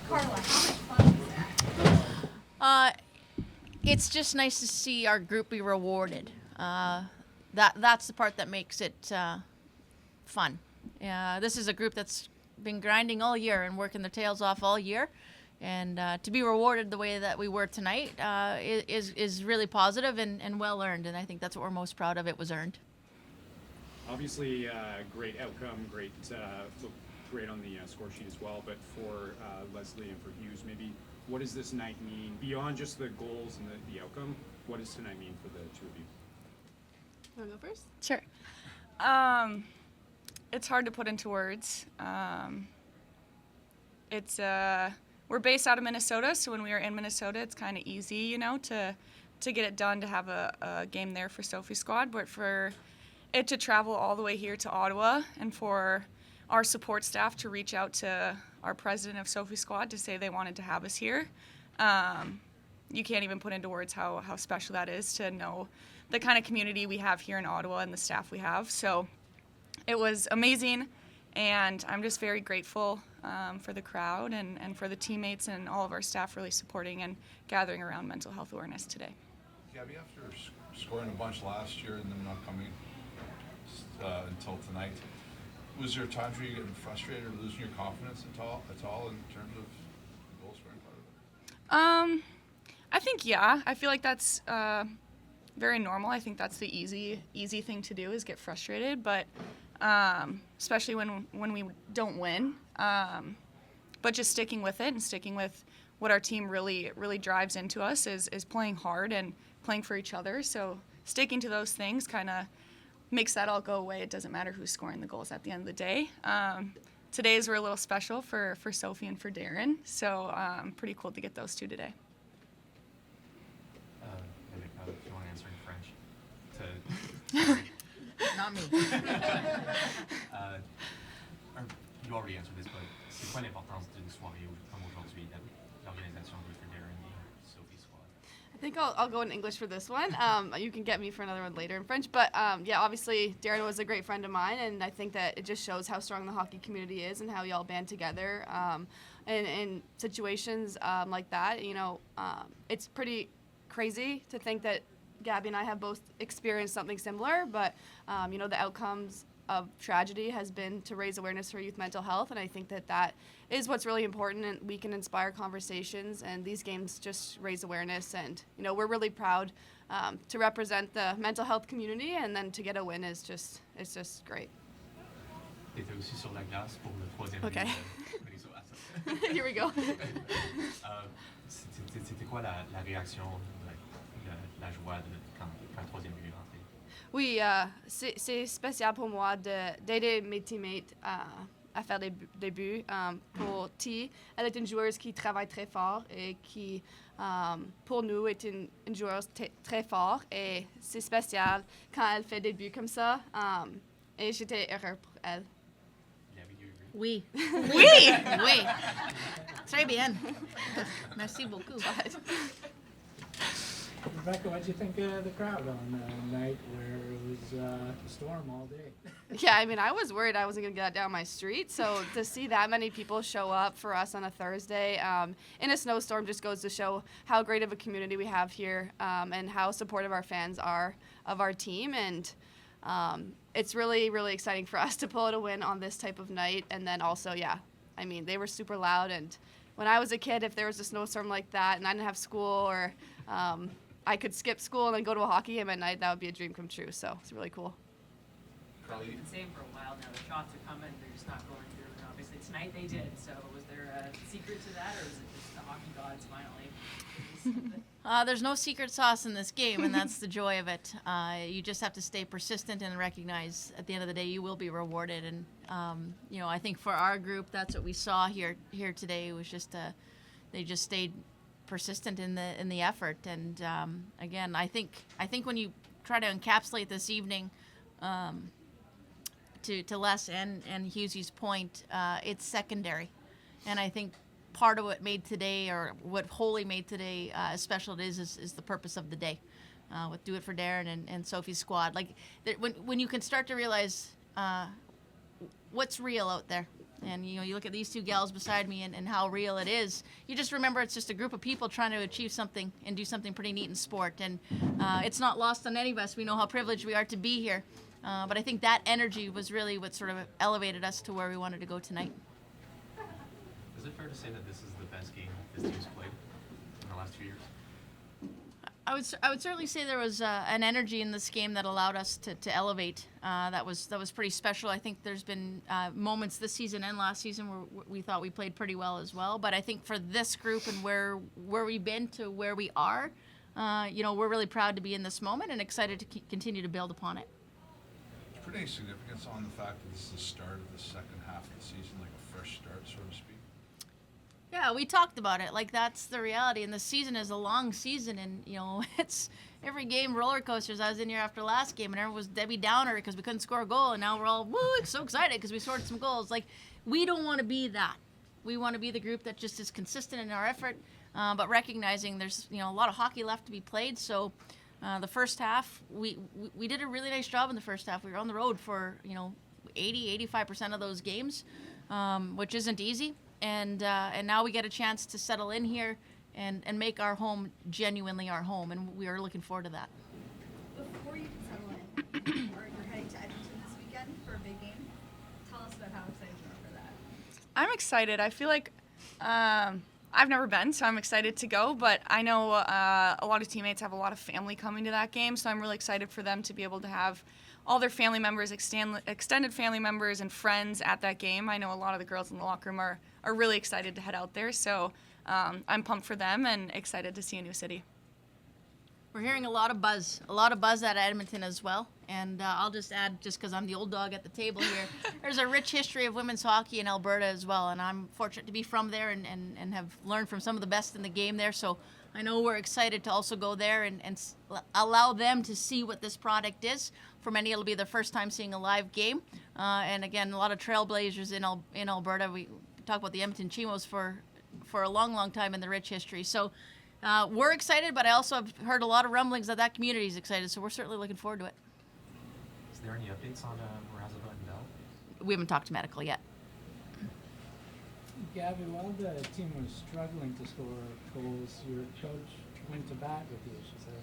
Carla, how much fun is that? It's just nice to see our group be rewarded. That's the part that makes it fun. This is a group that's been grinding all year and working their tails off all year, and to be rewarded the way that we were tonight is really positive and well earned. And I think that's what we're most proud of. It was earned. Obviously, great outcome, great great on the score sheet as well. But for Leslie and for Hughes, maybe what does this night mean beyond just the goals and the outcome? What does tonight mean for the two of you? Want to go first? Sure. It's hard to put into words. We're based out of Minnesota, so when we were in Minnesota, it's kind of easy, you know, to get it done, to have a game there for Sophie's squad. But for it to travel all the way here to Ottawa, and for our support staff to reach out to our president of Sophie's squad to say they wanted to have us here, you can't even put into words how special that is, to know the kind of community we have here in Ottawa and the staff we have. So it was amazing, and I'm just very grateful for the crowd and for the teammates and all of our staff really supporting and gathering around mental health awareness today. Gabbie, after scoring a bunch last year and then not coming until tonight, was there times where you getting frustrated or losing your confidence at all in terms of the goal scoring part of it? I think, yeah. I feel like that's very normal. I think that's the easy thing to do, is get frustrated, but especially when we don't win. But just sticking with it and sticking with what our team really drives into us is playing hard and playing for each other. So sticking to those things kind of makes that all go away. It doesn't matter who's scoring the goals at the end of the day. Today's were a little special for Sophie and for Darren, so pretty cool to get those two today. If you want to answer in French. Not me. You already answered this, but c'est quoi l'importance d'une soirée comme aujourd'hui, l'organisation de Darren et Sophie's squad? I think I'll go in English for this one. You can get me for another one later in French. But yeah, obviously Darren was a great friend of mine, and I think that it just shows how strong the hockey community is and how you all band together in situations like that. You know, it's pretty crazy to think that Gabbie and I have both experienced something similar, but you know, the outcomes of tragedy has been to raise awareness for youth mental health, and I think that is what's really important, and we can inspire conversations, and these games just raise awareness, and you know, we're really proud to represent the mental health community, and then to get a win it's just great. T'étais aussi sur la glace pour le troisième Okay. but Here we go. C'était quoi la réaction, la joie quand le troisième but est rentré? Oui, c'est spécial pour moi d'aider mes teammates à faire des buts. Pour T, elle est une joueuse qui travaille très fort et qui, pour nous, est une joueuse très forte. Et c'est spécial quand elle fait des buts comme ça. Et j'étais heureux pour elle. Oui. Oui! Oui. Très bien. Merci beaucoup. Rebecca, what did you think of the crowd on a night where it was a storm all day? Yeah, I mean, I was worried I wasn't going to get down my street. So to see that many people show up for us on a Thursday in a snowstorm just goes to show how great of a community we have here and how supportive our fans are of our team. And it's really, really exciting for us to pull out a win on this type of night. And then also, yeah, I mean, they were super loud. And when I was a kid, if there was a snowstorm like that and I didn't have school, or I could skip school and then go to a hockey game at night, that would be a dream come true. So it's really cool. Well, we've been saying for a while now, the shots are coming, they're just not going through. And obviously tonight they did. So was there a secret to that, or was it just the hockey gods finally? There's no secret sauce in this game, and that's the joy of it. You just have to stay persistent and recognize at the end of the day you will be rewarded. And you know, I think for our group, that's what we saw here today. It was just they just stayed persistent in the effort. And again, I think when you try to encapsulate this evening, to Les and Hughesy's point, it's secondary, and I think part of what made today, or what wholly made today as special it is the purpose of the day, with Do It for Darren and Sophie's squad. Like when you can start to realize what's real out there, And you look at these two gals beside me and how real it is. You just remember it's just a group of people trying to achieve something and do something pretty neat in sport. And it's not lost on any of us. We know how privileged we are to be here. But I think that energy was really what sort of elevated us to where we wanted to go tonight. Is it fair to say that this is the best game this team's played in the last 2 years? I would certainly say there was an energy in this game that allowed us to elevate. That was pretty special. I think there's been moments this season and last season where we thought we played pretty well as well. But I think for this group and where we've been to where we are, we're really proud to be in this moment and excited to continue to build upon it. Is there any significance on the fact that this is the start of the second half of the season, like a fresh start, so to speak? Yeah, we talked about it. Like, that's the reality. And the season is a long season, and it's every game roller coasters. I was in here after last game, and everyone was Debbie Downer because we couldn't score a goal, and now we're all so excited because we scored some goals. Like, we don't want to be that. We want to be the group that just is consistent in our effort, but recognizing there's a lot of hockey left to be played. So the first half, we did a really nice job in the first half. We were on the road for 80-85% of those games, which isn't easy. And now we get a chance to settle in here and make our home genuinely our home, and we are looking forward to that. Before you can settle in, or you're heading to Edmonton this weekend for a big game, tell us about how excited you are for that. I'm excited. I feel like I've never been, so I'm excited to go. But I know a lot of teammates have a lot of family coming to that game, so I'm really excited for them to be able to have all their family members, extended family members, and friends at that game. I know a lot of the girls in the locker room are really excited to head out there, so I'm pumped for them and excited to see a new city. We're hearing a lot of buzz out of Edmonton as well. And I'll just add, just because I'm the old dog at the table here, there's a rich history of women's hockey in Alberta as well. And I'm fortunate to be from there and have learned from some of the best in the game there. So I know we're excited to also go there and allow them to see what this product is. For many, it'll be their first time seeing a live game. And again, a lot of trailblazers in Alberta. We talk about the Edmonton Chimos for a long, long time in the rich history. So we're excited, but I also have heard a lot of rumblings that community is excited. So we're certainly looking forward to it. Is there any updates on Mrazova and Bell? We haven't talked to medical yet. Gabbie, while the team was struggling to score goals, your coach went to bat with you. She said,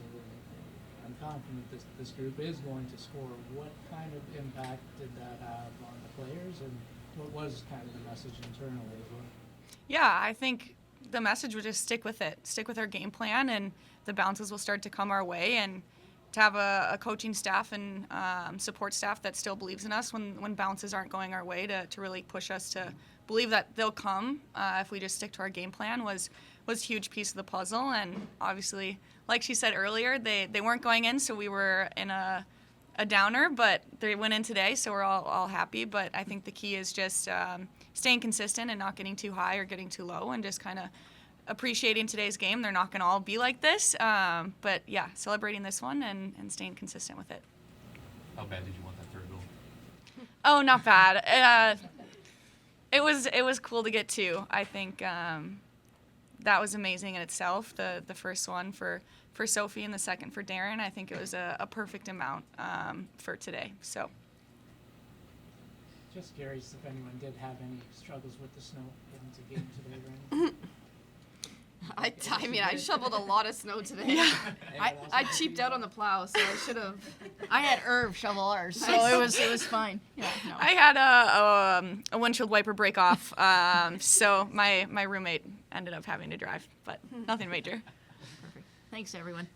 I'm confident this group is going to score. What kind of impact did that have on the players, and what was kind of the message internally as well? Yeah, I think the message was just stick with it. Stick with our game plan, and the bounces will start to come our way. And to have a coaching staff and support staff that still believes in us when bounces aren't going our way to really push us to believe that they'll come if we just stick to our game plan was a huge piece of the puzzle. And obviously, like she said earlier, they weren't going in, so we were in a downer, but they went in today, so we're all happy. But I think the key is just staying consistent and not getting too high or getting too low, and just kind of appreciating today's game. They're not going to all be like this, but yeah, celebrating this one and staying consistent with it. How bad did you want that third goal? Oh, not bad. It was cool to get two. I think that was amazing in itself. The first one for Sophie and the second for Darren. I think it was a perfect amount for today. So. Just curious if anyone did have any struggles with the snow getting to game today or anything. I mean, I shoveled a lot of snow today. Yeah. I cheaped out on the plow, so I should have. I had Irv shovel ours, so it was fine. Yeah, no. I had a windshield wiper break off, so my roommate ended up having to drive, but nothing major. Perfect. Thanks, everyone.